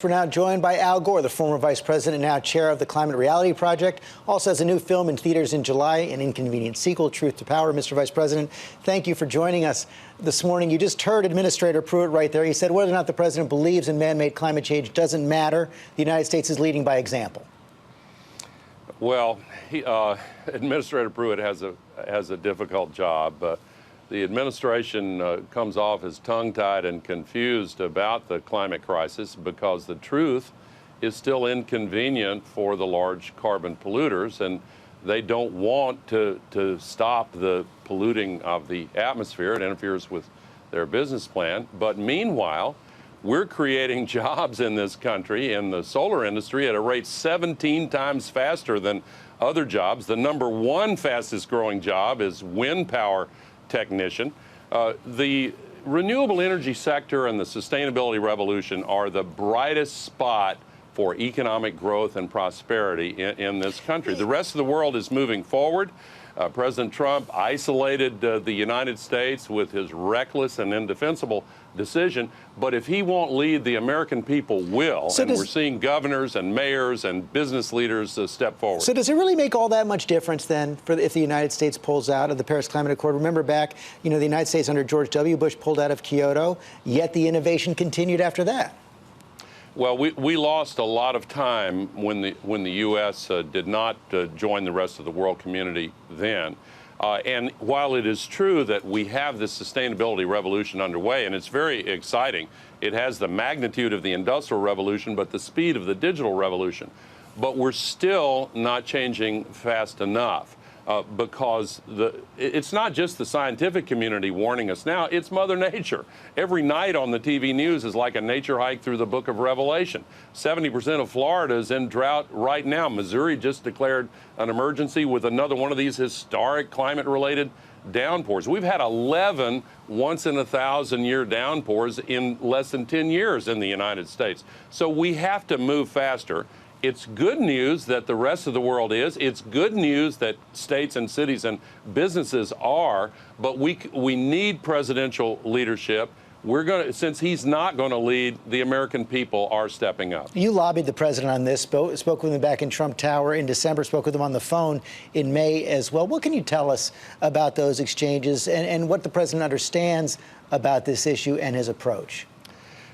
We're now joined by Al Gore, the former vice president, now chair of the Climate Reality Project. Also has a new film in theaters in July, an inconvenient sequel, Truth to Power. Mr. Vice President, thank you for joining us this morning. You just heard Administrator Pruitt right there. He said whether or not the president believes in man-made climate change doesn't matter. The United States is leading by example. Well, Administrator Pruitt has a difficult job. The administration comes off as tongue-tied and confused about the climate crisis because the truth is still inconvenient for the large carbon polluters, and they don't want to stop the polluting of the atmosphere. It interferes with their business plan. But meanwhile, we're creating jobs in this country in the solar industry at a rate 17 times faster than other jobs. The #1 fastest growing job is wind power technician. The renewable energy sector and the sustainability revolution are the brightest spot for economic growth and prosperity in this country. The rest of the world is moving forward. President Trump isolated the United States with his reckless and indefensible decision. But if he won't lead, the American people will. And we're seeing governors and mayors and business leaders step forward. So does it really make all that much difference then if the United States pulls out of the Paris Climate Accord? Remember back, the United States under George W. Bush pulled out of Kyoto, yet the innovation continued after that. Well, we lost a lot of time when the U.S. Did not join the rest of the world community then. And while it is true that we have this sustainability revolution underway, and it's very exciting, it has the magnitude of the Industrial Revolution, but the speed of the digital revolution. But we're still not changing fast enough. Because it's not just the scientific community warning us now, it's Mother Nature. Every night on the TV news is like a nature hike through the book of Revelation. 70% of Florida is in drought right now. Missouri just declared an emergency with another one of these historic climate-related downpours. We've had 11 once-in-a-thousand-year downpours in less than 10 years in the United States. So we have to move faster. It's good news that the rest of the world is. It's good news that states and cities and businesses are. But we need presidential leadership. Since he's not going to lead, the American people are stepping up. You lobbied the president on this, spoke with him back in Trump Tower in December, spoke with him on the phone in May as well. What can you tell us about those exchanges and what the president understands about this issue and his approach?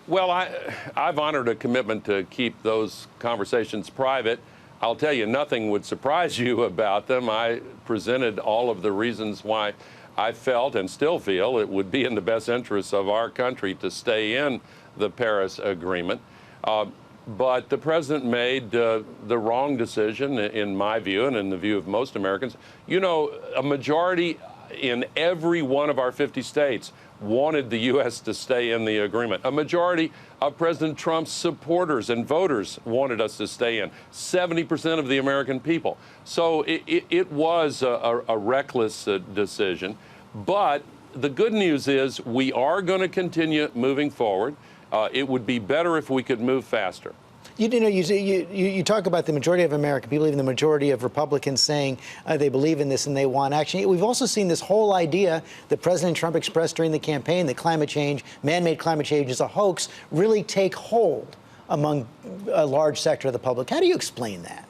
Well, I've honored a commitment to keep those conversations private. I'll tell you, nothing would surprise you about them. I presented all of the reasons why I felt and still feel it would be in the best interests of our country to stay in the Paris Agreement. But the president made the wrong decision, in my view, and in the view of most Americans. A majority in every one of our 50 states wanted the U.S. to stay in the agreement. A majority of President Trump's supporters and voters wanted us to stay in. 70% of the American people. So it was a reckless decision. But the good news is we are going to continue moving forward. It would be better if we could move faster. You talk about the majority of American people, even the majority of Republicans saying they believe in this and they want action. We've also seen this whole idea that President Trump expressed during the campaign that climate change, man-made climate change is a hoax, really take hold among a large sector of the public. How do you explain that?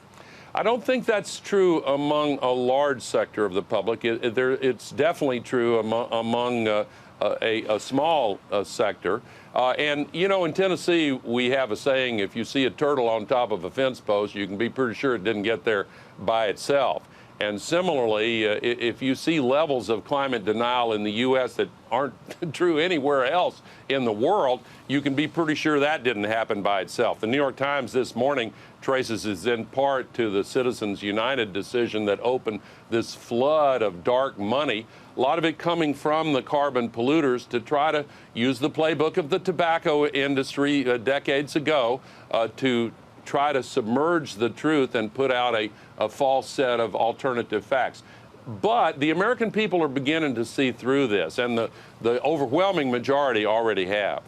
I don't think that's true among a large sector of the public. It's definitely true among a small sector. And, in Tennessee, we have a saying, if you see a turtle on top of a fence post, you can be pretty sure it didn't get there by itself. And similarly, if you see levels of climate denial in the U.S. that aren't true anywhere else in the world, you can be pretty sure that didn't happen by itself. The New York Times this morning traces this in part to the Citizens United decision that opened this flood of dark money, a lot of it coming from the carbon polluters to try to use the playbook of the tobacco industry decades ago to try to submerge the truth and put out a false set of alternative facts. But the American people are beginning to see through this, and the overwhelming majority already have.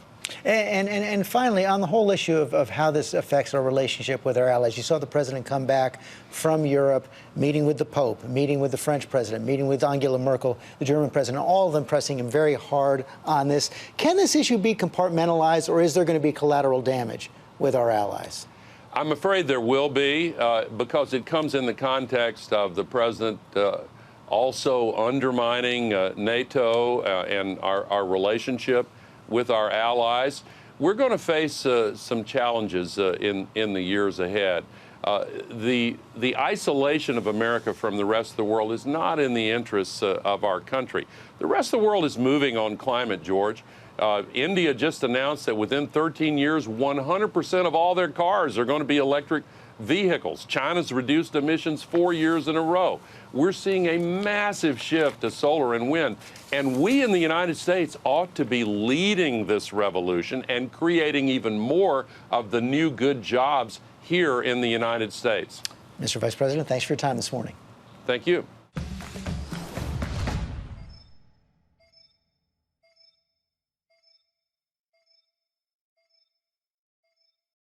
And finally, on the whole issue of how this affects our relationship with our allies, you saw the president come back from Europe, meeting with the Pope, meeting with the French president, meeting with Angela Merkel, the German president, all of them pressing him very hard on this. Can this issue be compartmentalized, or is there going to be collateral damage with our allies? I'm afraid there will be, because it comes in the context of the president also undermining NATO and our relationship with our allies. We're going to face some challenges in the years ahead. The isolation of America from the rest of the world is not in the interests of our country. The rest of the world is moving on climate, George. India just announced that within 13 years, 100% of all their cars are going to be electric vehicles. China's reduced emissions 4 years in a row. We're seeing a massive shift to solar and wind. And we in the United States ought to be leading this revolution and creating even more of the new good jobs here in the United States. Mr. Vice President, thanks for your time this morning. Thank you.